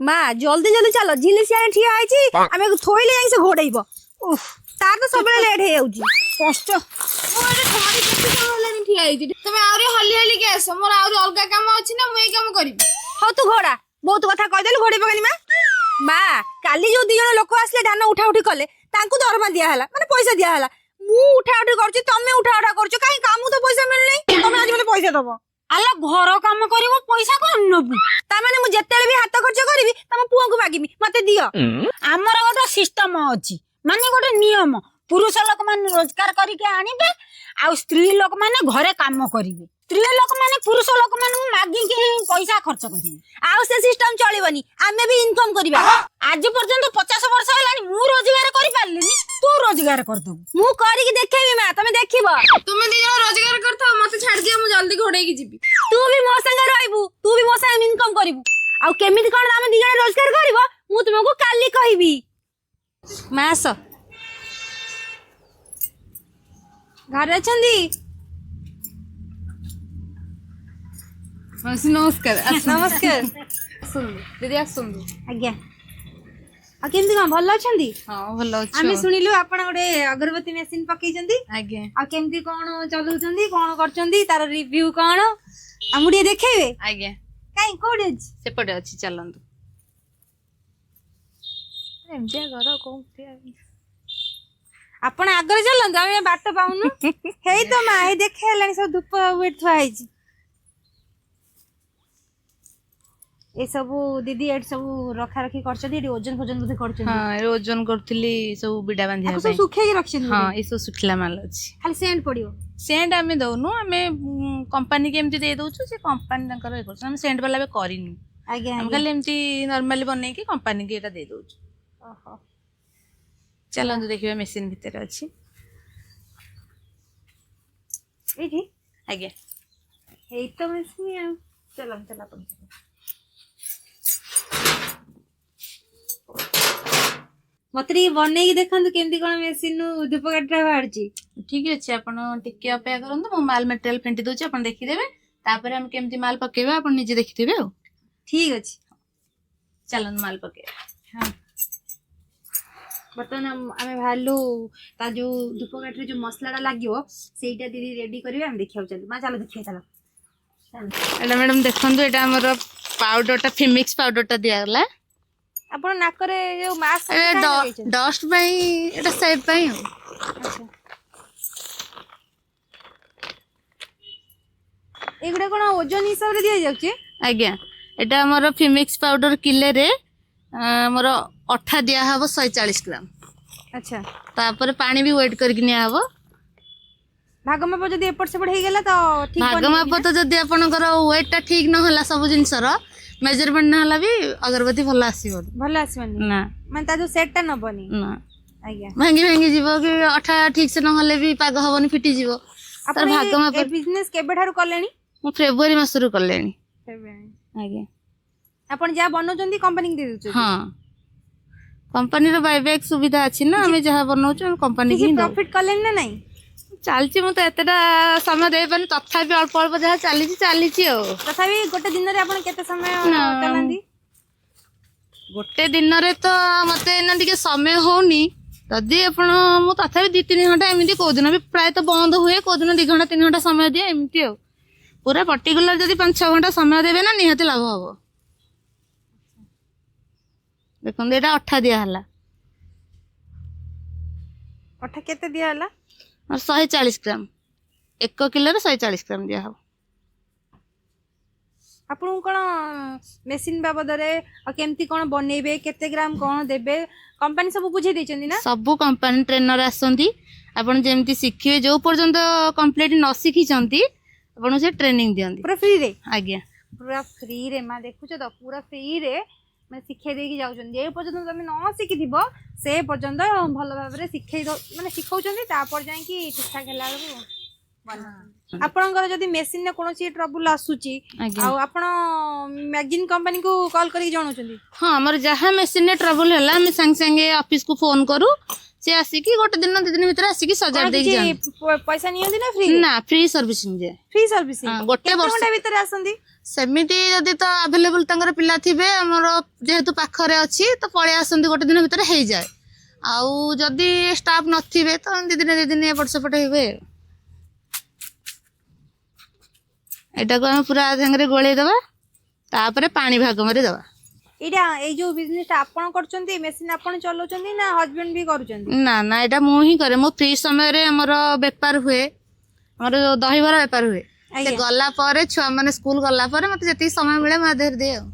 माँ जल्दी जल्दी चलो झिली सिया ठिया आइची आमे थोइले जाई से घोड़ेइबो उफ तार तो सब लेट हे जाउची कष्ट मो एटा थोड़ी केते काम होलानी ठिया आइची तमे आउरी हल्ली हल्ली के आस मोर आउरी अलगा काम अछि ना मु ए काम करबी हो तू घोड़ा बहुत कथा कह देलु घोड़े पकनी माँ काली जो 2 जण लोक आसले धान उठा उठी कले तांकू दरमा दिया हला माने पैसा दिया हला मु उठा उठी करची तमे उठा उठा करचो काई काम तो पैसा मिल नै तमे आज मते पैसा दबो आला घर काम करिवो पैसा कोन नबु ता माने मु जेतेले भी हाथ खर्च करबी तम पुओ को मागिमी मते दियो आमर गोटे सिस्टम अछि माने गोटे नियम पुरुष लोक माने रोजगार करके आनिबे आ स्त्री लोक माने घरे काम करिवे स्त्री लोक माने पुरुष लोक माने मागी के पैसा खर्च करिवे आउ से सिस्टम चलिबनी आमे भी इनकम करबा आज पर्यंत 50 वर्ष हेलानी मु रोजगार करि पारलिनी तू रोजगार कर दबु मु करी के देखेबी मां तमे देखिबो तुमे दी जण रोजगार करथो मते छाड़ दियो मु जल्दी घोड़े की जीबी तू भी मो संगे रहबू तू भी मो संगे इनकम करिवू आउ केमिति कोन आमे 2 जण रोजगार करबो मु तुमको काली कहबी मास घर अछंदी नमस्कार नमस्कार सुन दीदी आसुन आज्ञा आ केमिति कोन भल्ला अछंदी हां भलो अछि आमे सुनिलु आपण गोटे अगरबत्ती मशीन पकैचंदी आगे आ केमिति कोन चलौचंदी कोन करचंदी तार रिव्यू कोन आमुडी देखेबे आगे काई कोड अछि सेपटे अछि चलंतु एमजे घर कोते आपण आगर चलंतु आमे बाट पाउनु हेई तो मा हे देखे हलानी सब धूप वेट थुआ आइची ए सब दीदी एट सब रखा रखी करछदी एटी ओजन भोजन बुझे करछदी हां ए ओजन करथली सब बिडा बांधिया सब सुखे के रखछन हां ए सब सुखला माल अछि खाली सेंट पडियो सेंट आमे दउनु आमे कंपनी के एमती दे दउछु से कंपनी तंकर ए करछ हम सेंट वाला बे करिनु आगे हम खाली एमती नॉर्मली बनै के कंपनी के एटा दे दउछु ओहो चलंतु देखिबा मशीन भीतर अछि एठी आगे हेई तो मशीन चलन चला अपन मतरी बनै की देखंतु केमती कोन मशीन नु धूप काटरा बाहरची ठीक अछि आपण टिके अपेक्षा करंतु मो माल मटेरियल फेंटी दउछि आपण देखि देबे तापर हम केमती माल पकेबे आपण निजे देखिथिबे हो ठीक अछि चलन माल पके हां बर्तन आमे भालू ता जो धूप काटरे जो मसलाडा लागियो सेइटा दीदी रेडी करबे हम देखियाउ चल मा चलो देखिया चलो एला मैडम देखंतु एटा हमर पाउडर ता फिमिक्स पाउडर ता दिया गला आपण नाकरे जो मास्क डस्ट पई एटा सेफ पई हो अच्छा एगुडा कोन ओजन हिसाब रे दिया जाउचे आज्ञा एटा हमर फिमिक्स पाउडर किले रे हमर अठा दिया हबो 140 ग्राम अच्छा तापर पानी भी वेट करके निया हबो भाग माप जदी एपट सेपट हे गेला तो ठीक भाग माप तो जदी आपनकर वेट ता ठीक न होला सब जिंस रो मेजरमेंट न होला भी अगरबत्ती भला आसीबो भला आसीबनी ना माने ता जो सेट ता न बनी ना आज्ञा भांगी भांगी जीवो कि अठा ठीक से न होले भी पाग हबनी फिटी जीवो तर भाग माप ए बिजनेस केबे ठारू करलेनी मु फेब्रुआरी मासरु करलेनी आज्ञा आपण जा बनौचंदी कंपनी के दे दउछ हां कंपनी रो बायबैक सुविधा अछि ना हमें जहां बनौछ कंपनी की प्रॉफिट करलेनी ना नहीं चलची मु तो एतटा समय दे पानी तथापि अल्प अल्प जहाँ चलीची हो तथापि गोटे दिन रे आपण केते समय चलांदी गोटे दिन रे तो मते एना टिके समय होनी जदि आपण मु तथापि 2-3 घंटा एमिति को दिन भी प्राय तो बंद हुए को दिन 2 घंटा 3 घंटा समय दिए एमिति हो पूरा पर्टिकुलर जदि 5-6 घंटा समय देबे ना निहाती लाभ हो देखन एटा 8 दिया हला 8 केते दिया हला और 140 ग्राम 1 किलो रे 140 ग्राम दिया हो आपण कोन मशीन बाबद रे आ केमती कोन बनेबे केते ग्राम कोन देबे कंपनी सब बुझे दैचंदी ना सब कंपनी ट्रेनर आसंती आपण जेमती सिखिबे जो पर्यंत कंप्लीट न सिखि चंती आपण से ट्रेनिंग दियंती पूरा फ्री रे आज्ञा पूरा फ्री रे मा देखुछ तो पूरा फ्री रे मैं सिखे देकी जाउछन जे पर्यंत तुम न सिखि दिबो से पर्यंत भलो भाबरे सिखे माने सिखौचंदी तापर जाय कि ठीक ठाक हेला बन आपनकर जदी मशीन ने कोनोसी ट्रबल आसुची आ आपण मैगजीन कंपनी को कॉल करी जानुचंदी हां हमर जहां मशीन ने ट्रबल होला हम संग संगे ऑफिस को फोन करू से आसी कि गोटे दिन 2 दिन भीतर आसी कि सजा दे जान पैसा नियंदी ना फ्री ना फ्री सर्विसिंग जे फ्री सर्विसिंग गोटे वर्ष भीतर आसंदी ସେମିତି ଯଦି ତ ଆଭେଲେବୁଲ ତାଙ୍କର ପିଲା ଥିବେ ଆମର ଯେହେତୁ ପାଖରେ ଅଛି ତ ପଳେଇ ଆସନ୍ତି ଗୋଟେ ଦିନ ଭିତରେ ହେଇଯାଏ। ଆଉ ଯଦି ଷ୍ଟାଫ ନଥିବେ ତ ଦି ଦିନ ଏପଟ ସେପଟ ହୁଏ। ଏଇଟାକୁ ଆମେ ପୁରା ସାଙ୍ଗରେ ଗୋଳେଇ ଦବା ତାପରେ ପାଣି ଭାଗ ମାରି ଦବା। ଏଇଟା ଏଇ ଯୋଉ ବିଜନେସଟା ଆପଣ କରୁଛନ୍ତି ମେସିନ ଆପଣ ଚଲାଉଛନ୍ତି ନା ହଜବେଣ୍ଡ ବି କରୁଛନ୍ତି? ନା ନା ଏଇଟା ମୁଁ ହିଁ କରେ। ମୋ ଫ୍ରି ସମୟରେ ଆମର ବେପାର ହୁଏ, ଆମର ଦହିବରା ବେପାର ହୁଏ। ସେ ଗଲା ପରେ ଛୁଆ ମାନେ ସ୍କୁଲ ଗଲା ପରେ ମତେ ଯେତିକି ସମୟ ମିଳେ ମୁଁ ଦେହରେ ଦିଏ ଆଉ।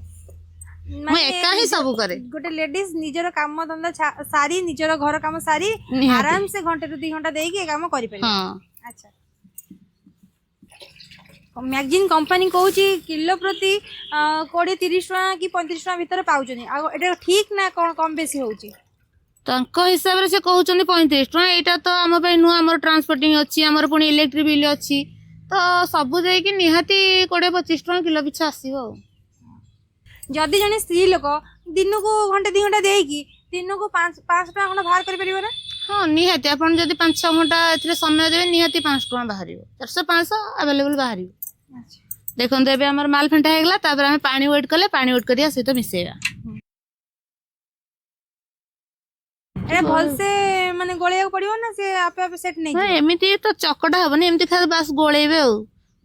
ମୁଁ ଏକା ହିଁ ସବୁ କରେ। ଗୋଟେ ଲେଡିଜ ନିଜର କାମ ଧନ୍ଦା ସାରି ନିଜର ଘର କାମ ସାରି ଆରାମ ସେ ଘଣ୍ଟେ ରୁ 2 ଘଣ୍ଟା ଦେଇକି ଏ କାମ କରିପାରିବେ। ଆଚ୍ଛା। ମ୍ୟାଗଜିନ୍ କମ୍ପାନୀ କହୁଛି କିଲୋ ପ୍ରତି 20-30 ଟଙ୍କା କି 35 ଟଙ୍କା ଭିତରେ ପାଉଛନ୍ତି। ଆଉ ଏଟା ଠିକ ନା କଣ କମ ବେଶୀ ହଉଛି? ତାଙ୍କ ହିସାବରେ ସେ କହୁଛନ୍ତି 35 ଟଙ୍କା। ଏଇଟା ତ ଆମ ପାଇଁ ନୂଆ, ଆମର ଟ୍ରାନ୍ସପୋର୍ଟିଂ ଅଛି, ଆମର ପୁଣି ଇଲେକ୍ଟ୍ରିକ ବିଲ୍ ଅଛି, ତ ସବୁ ଯାଇକି ନିହାତି 20-25 ଟଙ୍କା କିଲୋ ପିଛା ଆସିବ ଆଉ। ଯଦି ଜଣେ ସ୍ତ୍ରୀ ଲୋକ ଦିନକୁ ଘଣ୍ଟେ 2 ଘଣ୍ଟା ଦେଇକି ଦିନକୁ 500 ଟଙ୍କା ଖଣ୍ଡେ ବାହାର କରିପାରିବ ନା? ହଁ ନିହାତି। ଆପଣ ଯଦି 5-6 ଘଣ୍ଟା ଏଥିରେ ସମୟ ଦେବେ ନିହାତି 500 ଟଙ୍କା ବାହାରିବ। 400-500 ଆଭେଲେବୁଲ ବାହାରିବ। ଦେଖନ୍ତୁ ଏବେ ଆମର ମାଲ ଫେଣ୍ଟା ହେଇଗଲା, ତାପରେ ଆମେ ପାଣି ୱେଟ୍ କଲେ ପାଣି ୱେଟ୍ କରିବା ସହିତ ମିଶେଇବା। ଏଟା ଭଲସେ ମାନେ ଗୋଳେଇବାକୁ ପଡିବ ନା ସେ ଆପେ ଆପେ ସେଟ୍ ନେଇଯିବ? ଏମିତି ତ ଚକଟା ହବନି, ଏମିତି ଖାଲି ବାସ୍ ଗୋଳେଇବେ ଆଉ।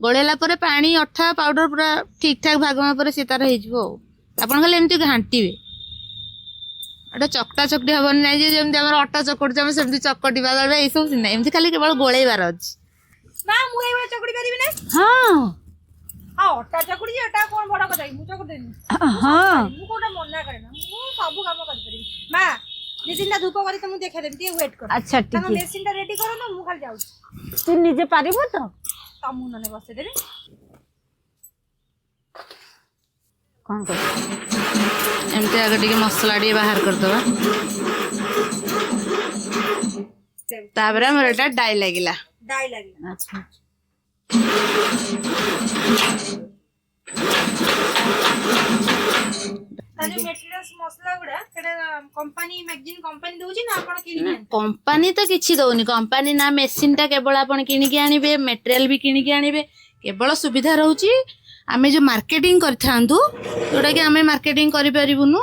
ଗୋଳେଇଲା ପରେ ପାଣି ଅଠା ପାଉଡର ପୁରା ଠିକ ଠାକ ଭାଗ ମାପ ପରେ ସେ ତାର ହେଇଯିବ ଆଉ। ଆପଣ ଖାଲି ଏମିତି ଘାଣ୍ଟିବେ। ଏଟା ଚକଟା ଚକଟି ହବନି ନାହିଁ ଯେ ଯେମିତି ଆମର ଅଟା ଚକଟୁଛୁ ଆମେ ସେମିତି ଚକଟିବା ଏଇସବୁ ନାହିଁ। ଏମିତି ଖାଲି କେବଳ ଗୋଳେଇବାର ଅଛି। ନା ମୁଁ ଏଇଭଳିଆ ଚକଟି ପାରିବି ନା? ହଁ ଅଟା ଚକୁଡି ଏଟା କଣ ବଡ କଥା ମୁଁ ଚକୁଟି ଦେବି। ମୁଁ କୋଉଟା ମନା କରେ ନା, ମୁଁ ସବୁ କାମ କରିପାରିବି। ମା 2-3ଟା ଧୂପ କରି ତମକୁ ଦେଖେଇଦେବି, ଟିକେ ୱେଟ୍ କର। ଆଚ୍ଛା ତମ ଟିକେ ମେସିନ୍ ଟା ରେଡି କର ନା, ମୁଁ ଖାଲି ଯାଉଛି। ତୁ ନିଜେ ପାରିବୁ ତ? ତମକୁ ନହେଲେ ବସେଇଦେବି। କଣ କରିବୁ? ଏମିତି ଆଗ ଟିକେ ମସଲା ଟିକେ ବାହାର କରିଦବା, ତାପରେ ଆମର ଏଟା ଡାଇ ଲାଗିଲା। ଆଚ୍ଛା। ମସଲା ଗୁଡା ସେଟା କମ୍ପାନୀ ମ୍ୟାଗଜିନ୍ କମ୍ପାନୀ ଦଉଛି ନା ଆପଣ କିଣିକି? କମ୍ପାନୀ ତ କିଛି ଦଉନି। କମ୍ପାନୀ ନା ମେସିନ ଟା କେବଳ ଆପଣ କିଣିକି ଆଣିବେ, ମେଟେରିଆଲ ବି କିଣିକି ଆଣିବେ। କେବଳ ସୁବିଧା ରହୁଛି ଆମେ ଯୋଉ ମାର୍କେଟିଂ କରିଥାନ୍ତୁ, ଯୋଉଟା କି ଆମେ ମାର୍କେଟିଂ କରିପାରିବୁନୁ,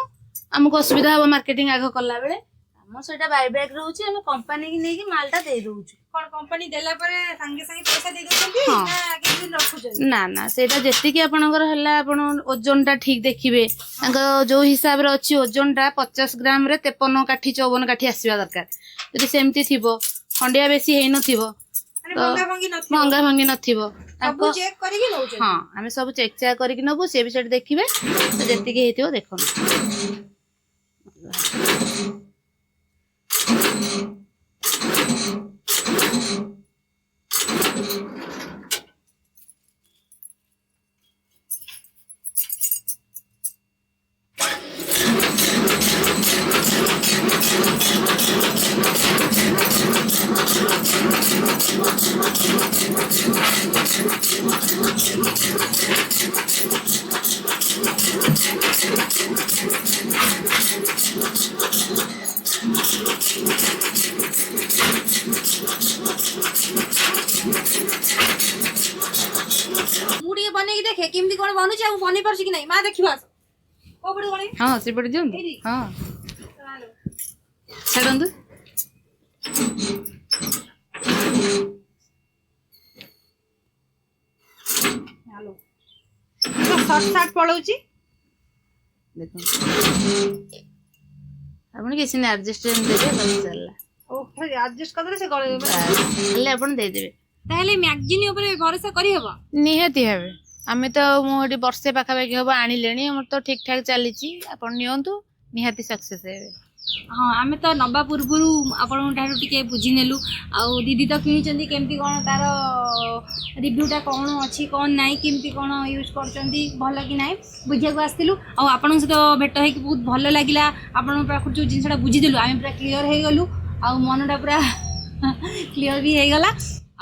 ଆମକୁ ଅସୁବିଧା ହବ ମାର୍କେଟିଂ ଆଗ କଲା ବେଳେ। ଆମର ସେଇଟା ବାଇବ୍ୟାକ୍ ରହୁଛି, ଆମେ କମ୍ପାନୀ କି ନେଇକି ମାଲଟା ଦେଇ ଦଉଛୁ। କଣ କମ୍ପାନୀ ଦେଲା ପରେ ସାଙ୍ଗେ ସାଙ୍ଗେ ପଇସା ଦେଇ ଦଉଛନ୍ତି ନା କିଛି ଦିନ ରଖୁଛନ୍ତି? ନା ନା ସେଇଟା ଯେତିକି ଆପଣଙ୍କର ହେଲା, ଆପଣ ଓଜନ ଟା ଠିକ ଦେଖିବେ। ତାଙ୍କ ଯୋଉ ହିସାବରେ ଅଛି ଓଜନ ଟା 50 ଗ୍ରାମ ରେ 53 କାଠି 54 କାଠି ଆସିବା ଦରକାର। ଯଦି ସେମିତି ଥିବ, ଖଣ୍ଡିଆ ବେଶୀ ହେଇନଥିବ, ଭଙ୍ଗା ଭଙ୍ଗି ନଥିବ, ସବୁ ଚେକ୍ କରିକି ନଉଛନ୍ତି? ହଁ ଆମେ ସବୁ ଚେକ୍ ଚାକ୍ କରିକି ନବୁ। ସେ ବି ସେଠି ଦେଖିବେ ଯେତିକି ହେଇଥିବ ଦେଖନ୍ତୁ। ମୁଁ ଟିକେ ବନେଇକି ଦେଖେ କେମିତି କଣ ବନୁଛି, ଆଉ ବନେଇ ପାରୁଛି କି ନାହିଁ। ମା ଦେଖିବା କୋଉ ପଟେ ବନେଇ? ହଁ ସେପଟେ ଦିଅନ୍ତୁ। ହଁ ଛାଡ଼ନ୍ତୁ। ସର୍ଟ ପଳଉଛି। ଦେଖନ୍ତୁ ଆପଣ କିଛି ନାହିଁ, ଆଡଜଷ୍ଟ ଦେବେ, ବସ୍ ଚାଲିଲା। ଆଡଜଷ୍ଟ କରିଦେଲେ ସେ ଗଳେଇବ। ହେଲେ ଆପଣ ଦେଇଦେବେ। ତାହେଲେ ମ୍ୟାଗଜିନ୍ ଉପରେ ଭରସା କରିହବ? ନିହାତି ଭାବେ। ଆମେ ତ ମୁଁ ଏଠି ବର୍ଷେ ପାଖାପାଖି ହବ ଆଣିଲେଣି, ଆମର ତ ଠିକ ଠାକ ଚାଲିଛି। ଆପଣ ନିଅନ୍ତୁ, ନିହାତି ସକ୍ସେସ୍ ହେବେ। ହଁ ଆମେ ତ ନବା ପୂର୍ବରୁ ଆପଣଙ୍କ ଠାରୁ ଟିକେ ବୁଝି ନେଲୁ। ଆଉ ଦିଦି ତ କିଣିଛନ୍ତି, କେମିତି କ'ଣ ତାର ରିଭ୍ୟୁଟା କ'ଣ ଅଛି କ'ଣ ନାହିଁ, କେମିତି କ'ଣ ୟୁଜ୍ କରୁଛନ୍ତି, ଭଲ କି ନାହିଁ ବୁଝିବାକୁ ଆସିଥିଲୁ। ଆଉ ଆପଣଙ୍କ ସହିତ ଭେଟ ହେଇକି ବହୁତ ଭଲ ଲାଗିଲା। ଆପଣଙ୍କ ପାଖରୁ ଯେଉଁ ଜିନିଷଟା ବୁଝିଦେଲୁ ଆମେ ପୁରା କ୍ଲିଅର ହେଇଗଲୁ, ଆଉ ମନଟା ପୁରା କ୍ଲିଅର ବି ହେଇଗଲା।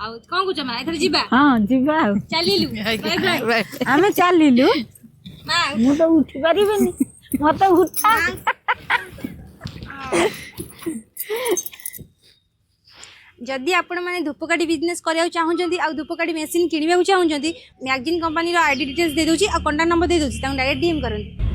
ଆଉ କ'ଣ କହୁଛ ମା, ଏଥର ଯିବା? ହଁ ଯିବା ଆଉ। ଚାଲିଲୁ ଆମେ ଚାଲିଲୁ। ମା ମୁଁ ତ ଉଠି ପାରିବିନି, ମତେ ଉଠା। जदि आपण मैंने धूपकाठी बिजनेस करने चाहूँगी आ धूपकाठी मेसीन किणवा चाहूँगी मैगजीन कंपनी आईडी डिटेल्स दे दूँगी आ कंटाक्ट नंबर दे दूँगी डायरेक्ट डीएम करंतु।